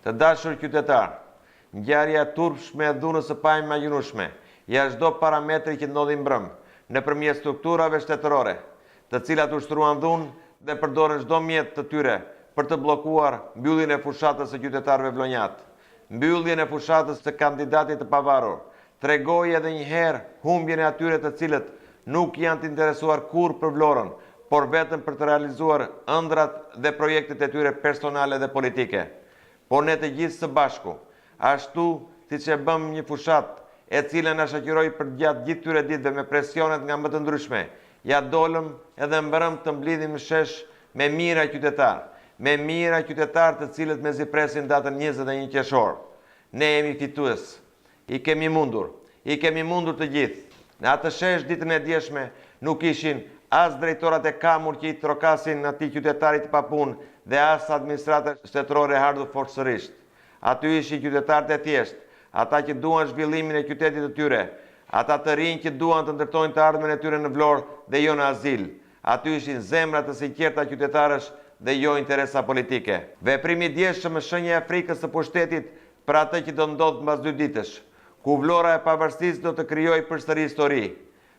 Të dashur qytetar, ngjarja e turpshme e dhunës së paimagjinueshme, jashtë çdo parametri që ndodhi mbrëm, nëpërmjet strukturave shtetërore, të cilat ushtruan dhunë dhe përdoren çdo mjet të tyre për të bllokuar mbylljen e fushatës së qytetarëve vlonjat. Mbylljen e fushatës së kandidatit të pavarur tregoi edhe një herë humbjen e atyre të cilët nuk janë të interesuar kurrë për Vlorën, por vetëm për të realizuar ëndrat dhe projektet e tyre personale dhe politike. Por ne të gjithë së bashku, ashtu siç e bëm një fushat e cila na shoqëroi për gjatë gjithë këtyre ditëve me presionet nga më të ndryshme, ja dolëm edhe mbrëm të mblidhim shesh me mijëra qytetar të cilët mezi presin datën 21 qershor. Ne jemi fitues. I kemi mundur të gjithë. Në atë shesh ditën e djeshme nuk ishin as drejtorat e kamur që i trokasin atij qytetarit pa punë dhe as administrata shtetërore e ardhur forcërisht. Aty ishin qytetarët e thjeshtë, ata që duan zhvillimin e qytetit të tyre, ata të rinj që duan të ndërtojnë të ardhmen e tyre në Vlorë dhe jo në azil. Aty ishin zemrat të sinqerta qytetarësh dhe jo interesa politike. Veprimi i djeshëm është shenja e frikës së pushtetit për atë që do ndodh mbas 2 ditësh, ku Vlora e pavarësisë do të krijojë përsëri histori.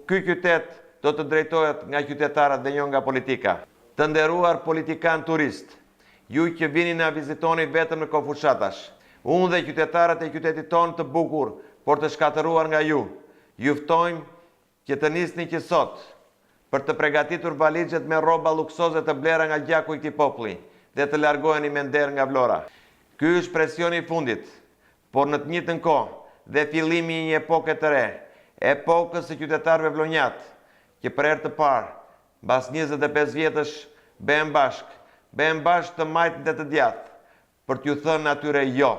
Ky qytet do të drejtohet nga qytetarët dhe jo nga politika. Të nderuar politikan turist, ju që vini na vizitoni vetëm në kohë fushatash, unë dhe qytetarët e qytetit tonë të bukur, por të shkatëruar nga ju, ju ftojmë që të nisni që sot për të përgatitur valixhet me rroba luksoze të blera nga gjaku i këtij populli dhe të largoheni me nder nga Vlora. Ky është presioni i fundit, por në të njëjtën kohë dhe fillimi i një epoke të re, epokës së qytetarëve vlonjat, që për herë të parë, mbas 25 vjetësh, bëhen bashkë të majtë dhe të djathtë, për t'ju thënë atyre jo.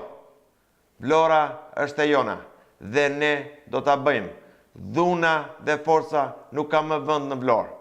Vlora është e jona dhe ne do ta bëjmë. Dhuna dhe forca nuk ka më vend në Vlorë.